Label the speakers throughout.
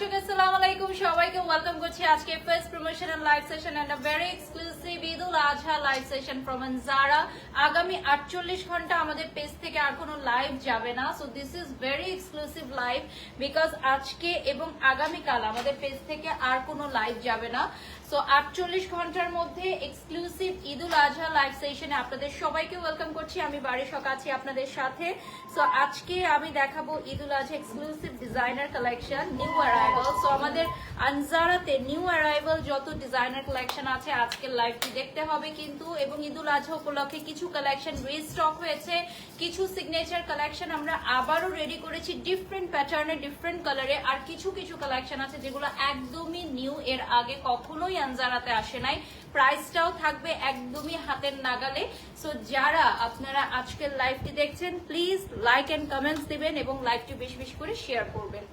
Speaker 1: দর্শক আসসালামু আলাইকুম, সবাইকে ওয়েলকাম করছি আজকে first promotion and live session and a very exclusive Eid ul Azha live session from Anzara. আগামী 48 ঘন্টা আমাদের পেজ থেকে আর কোনো লাইভ যাবে না। So this is very exclusive live because আজকে এবং আগামীকাল আমাদের পেজ থেকে আর কোনো লাইভ যাবে না। সো 48 ঘন্টার মধ্যে এক্সক্লুসিভ ঈদ উল আজহা লাইভ সেশনে আপনাদের সবাইকে ওয়েলকাম করছি। আমি বাড়ি শখ আছি আপনাদের সাথে। সো আজকে আমি দেখাবো Eid ul Azha exclusive designer collection new arrival. So আমাদের আনজারাতে নিউ অ্যারাইভাল যত ডিজাইনার কালেকশন আছে আজকের লাইভটি দেখতে হবে কিন্তু। এবং ঈদ উল আজহা উপলক্ষে কিছু কালেকশন রিস্টক হয়েছে, কিছু সিগনেচার কালেকশন আমরা আবারও রেডি করেছি ডিফারেন্ট প্যাটার্নে, ডিফারেন্ট কালারে। আর কিছু কিছু কালেকশন আছে যেগুলো একদমই নিউ, এর আগে কখনোই আনজারাতে আসে নাই। প্রাইসটাও থাকবে একদমই হাতের নাগালে। সো যারা আপনারা আজকের লাইভটি দেখছেন প্লিজ লাইক এন্ড কমেন্টস দিবেন এবং লাইভটি বেশি বেশি করে শেয়ার করবেন।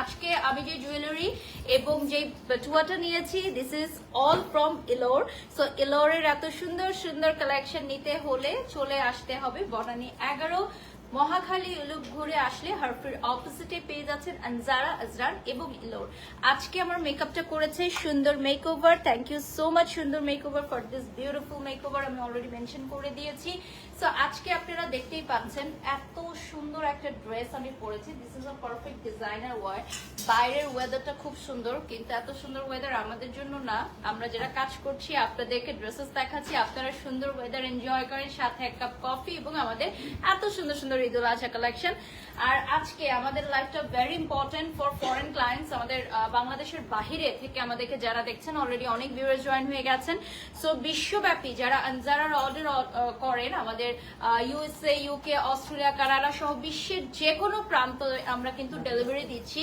Speaker 1: আজকে আমি যে জুয়েলারি এবং যে পেটুয়াটা নিয়েছি দিস ইজ অল ফ্রম ইলোর। সো ইলোরের এত সুন্দর সুন্দর কালেকশন নিতে হলে চলে আসতে হবে বনানী 11 মহাখালী উলুপ ঘুরে আসলে হারফির অপোজিটে পেয়ে যাচ্ছেন আনজারা, আজরান এবং ইলোর। আজকে আমার মেকআপটা করেছে সুন্দর makeover. Thank you so much সুন্দর makeover for this beautiful makeover. আমি অলরেডি মেনশন করে দিয়েছি। সো আজকে আপনারা দেখতেই পাচ্ছেন এত সুন্দর একটা ড্রেস আমি পরেছি। This is a perfect designer wear. বাইরের ওয়েদারটা খুব সুন্দর কিন্তু এত সুন্দর ওয়েদার আমাদের জন্য না। আমরা যারা কাজ করছি আপনাদেরকে ড্রেসেস দেখাচ্ছি, আপনারা সুন্দর ওয়েদার এনজয় করেন, সাথে এক কাপ কফি এবং আমাদের এত সুন্দর সুন্দর ঈদ উল আজহা কালেকশন। আর আজকে আমাদের লাইফটা very important for foreign clients. আমাদের বাংলাদেশের বাহিরে থেকে আমাদেরকে যারা দেখছেন অলরেডি অনেক ভিউয়ার্স জয়েন হয়ে গেছেন। সো বিশ্বব্যাপী যারা আনজারার অর্ডার করেন আমাদের ইউএসএ, ইউকে, অস্ট্রেলিয়া, কানাডা সহ বিশ্বের যে কোনো প্রান্ত আমরা কিন্তু ডেলিভারি দিচ্ছি।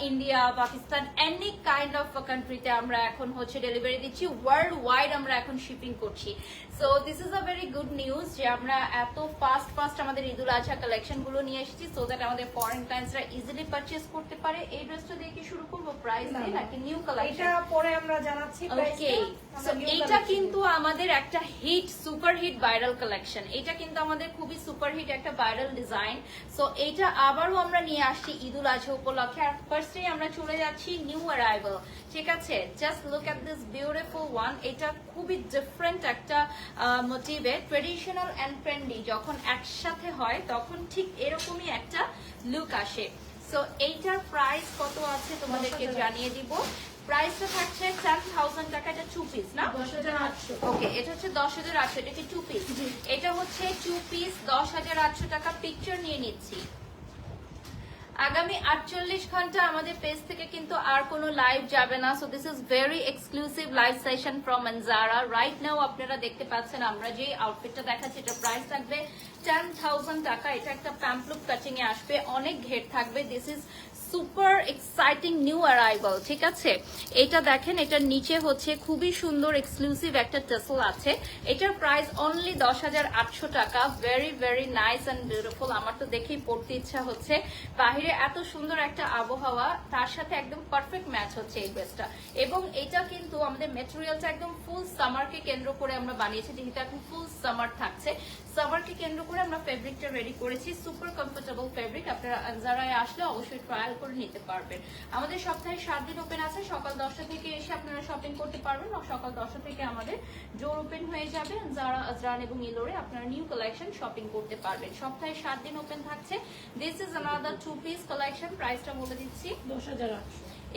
Speaker 1: India, Pakistan, any kind of কান্ট্রিতে আমরা এখন হচ্ছে ডেলিভারি দিচ্ছি। ওয়ার্ল্ড ওয়াইড আমরা এখন শিপিং করছি। So this is a very good news যে আমরা এত ফাস্ট আমাদের ঈদ উল আজহা কালেকশন গুলো নিয়ে এসেছি সো দ্যাট আমাদের ফরেন ক্লায়েন্টসরা ইজিলি পারচেজ করতে পারে। এই ড্রেসটা দিয়ে কি শুরু করবো প্রাইস দিয়ে নাকি নিউ কালেকশন?
Speaker 2: এটা পরে আমরা জানাচ্ছি
Speaker 1: ওকে। সো এটা কিন্তু আমাদের একটা hit, super hit viral collection. এটা কিন্তু আমাদের খুবই সুপার হিট একটা ভাইরাল ডিজাইন। সো এইটা আবারও আমরা নিয়ে আসছি ঈদ উল আজহা উপলক্ষে। আর ফার্স্টেই আমরা চলে যাচ্ছি নিউ অ্যারাইভাল, ঠিক আছে? Just look at this beautiful one. এটা খুবই ডিফারেন্ট একটা মোটিভে, ট্রেডিশনাল এন্ড ট্রেন্ডি যখন একসাথে হয় তখন ঠিক এরকমই একটা লুক আসে। সো এইটার প্রাইস কত আছে তোমাদেরকে জানিয়ে দিব। প্রাইসটা থাকছে 10,000 টাকা। এটা 2 পিস না?
Speaker 2: 10,800।
Speaker 1: ওকে, এটা হচ্ছে 10,800। এটা কি 2 পিস? এটা হচ্ছে 2 পিস 10,800 টাকা। পিকচার নিয়ে নিচ্ছি। আগামী 48 ঘন্টা আমাদের পেজ থেকে কিন্তু আর কোনো লাইভ যাবে না। So this is very exclusive live session from Anzara. Right now আপনারা দেখতে পাচ্ছেন আমরা যে আউটফিটটা দেখাচ্ছি এটা প্রাইস থাকবে 10,000 টাকা। এটা একটা প্যাম্পলুক কাটিং এ আসবে, অনেক ঘের থাকবে। This is super exciting new arrival, ঠিক আছে? এটা দেখেন, এটার নিচে হচ্ছে খুবই সুন্দর এক্সক্লুসিভ একটা টেসল আছে। এটার প্রাইস অনলি 10,800 টাকা। Very very nice and beautiful. আমার তো দেখেই পড়তে ইচ্ছা হচ্ছে। বাহিরে এত সুন্দর একটা আবহাওয়া, তার সাথে একদম পারফেক্ট ম্যাচ হচ্ছে এই ড্রেসটা। এবং এটা কিন্তু আমাদের মেটেরিয়ালটা একদম ফুল সামারকে কেন্দ্র করে আমরা বানিয়েছি, যেহেতু এখন ফুল সামার থাকছে। সামারকে কেন্দ্র করে আমরা ফেব্রিকটা রেডি করেছি। Super comfortable fabric. আপনারা আনজারায় আসলে অবশ্যই ট্রায়াল করে নিতে পারবেন। আমাদের সপ্তাহে 7 দিন ওপেন আছে। সকাল 10টা থেকে এসে আপনারা শপিং করতে পারবেন। সকাল 10টা থেকে আমাদের ডোর ওপেন হয়ে যাবে আনজারা, আজরান এবং ইলোরে আপনারা নিউ কালেকশন শপিং করতে পারবেন। সপ্তাহে 7 দিন ওপেন থাকছে। This is another 2 piece collection. প্রাইসটা বলে দিচ্ছি
Speaker 2: 10,800।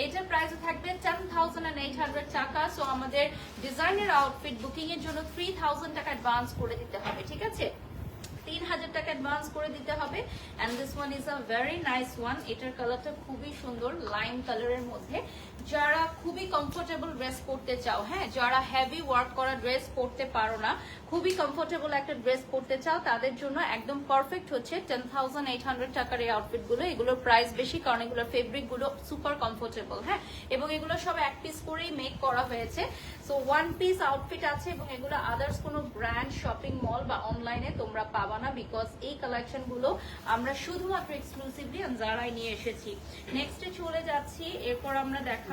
Speaker 1: এটার প্রাইস থাকবে 10,800 টাকা। সো আমাদের ডিজাইনার আউটফিট বুকিং এর জন্য 3,000 টাকা অ্যাডভান্স করে দিতে হবে, ঠিক আছে? 3,000 টাকা অ্যাডভান্স করে দিতে হবে। And this one is a very nice one. এটার কালারটা খুবই সুন্দর, লাইম কালারের মধ্যে। যারা খুবই কমফোর্টেবল ড্রেস পরতে চাও, হ্যাঁ, যারা হেভি ওয়ার্ক করা ড্রেস পরতে পারো না, খুবই কমফোর্টেবল একটা ড্রেস পরতে চাও, তাদের জন্য একদম পারফেক্ট হচ্ছে 10,800 টাকার এই আউটফিট গুলো। এগুলোর প্রাইস বেশি কারণ এগুলোর ফেব্রিক গুলো সুপার কমফোর্টেবল, হ্যাঁ, এবং এগুলো সব এক পিস করেই মেক করা হয়েছে। সো 1 পিস আউটফিট আছে এবং এগুলো আদার্স কোনো ব্র্যান্ড, শপিং মল বা অনলাইনে তোমরা পাবা না, বিকজ এই কালেকশন গুলো আমরা শুধুমাত্র এক্সক্লুসিভলি আনজারায় নিয়ে এসেছি। নেক্সটে চলে যাচ্ছি। এরপর আমরা দেখাবো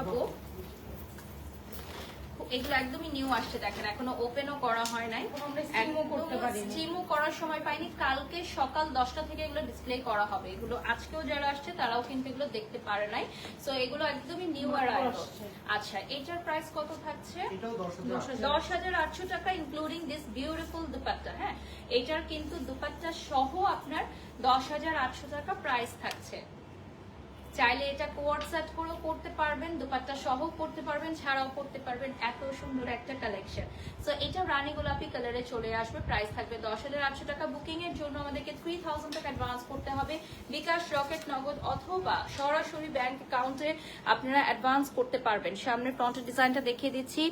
Speaker 1: এগুলো একদমই নিউ আসছে, দেখেন এখনো ওপেনও করা হয় নাই,
Speaker 2: আমরা steam-ও করতে পারিনি।
Speaker 1: স্টিমও করার সময় পাইনি। কালকে সকাল 10টা থেকে এগুলো ডিসপ্লে করা হবে। এগুলো আজকেও যারা আসছে তারাও কিন্তু এগুলো দেখতে পারে নাই। সো এগুলো একদমই নিউ আর
Speaker 2: আসছে।
Speaker 1: আচ্ছা, এটার প্রাইস কত থাকছে?
Speaker 3: এটাও 10,000
Speaker 1: 10,800 টাকা ইনক্লুডিং দিস বিউটিফুল দুপাট্টা। হ্যাঁ, এটার কিন্তু দুপাট্টা সহ আপনার 10,800 টাকা প্রাইস থাকছে। চাইলে এটা কোয়ার্ড সেট করেও করতে পারবেন, দুপাট্টা সহ করতে পারবেন, ছাড়াও করতে পারবেন। এত সুন্দর একটা কালেকশন। সো এটা রানী গোলাপি কালারে চলে আসবে, প্রাইস থাকবে 10,800 টাকা। বুকিং এর জন্য আমাদেরকে 3,000 টাকা অ্যাডভান্স করতে হবে। বিকাশ, রকেট, নগদ অথবা সরাসরি ব্যাংক অ্যাকাউন্টে আপনারা অ্যাডভান্স করতে পারবেন। সামনে ফ্রন্টের ডিজাইনটা দেখিয়ে দিচ্ছি।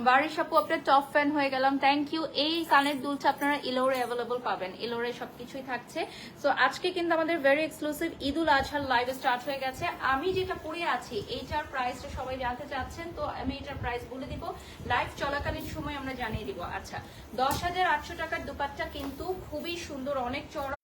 Speaker 1: বারিশ আপু, আপনার টপ ফ্যান হয়ে গেলাম, থ্যাংক ইউ। এই কানের দুলটা আপনারা ইলোরে অ্যাভেলেবল পাবেন, ইলোরে সবকিছুই থাকছে। সো আজকে কিন্তু আমাদের ভেরি এক্সক্লুসিভ ঈদুল আজহার লাইভ স্টার্ট হয়ে গেছে। আমি যেটা পরে আছি এইটার প্রাইসটা সবাই জানতে চাচ্ছেন, তো আমি এটার প্রাইস বলে দিব, লাইভ চলাকালীন সময় আমরা জানিয়ে দিব। আচ্ছা, 10,800 টাকার দুপাট্টা কিন্তু খুবই সুন্দর, অনেক চড়া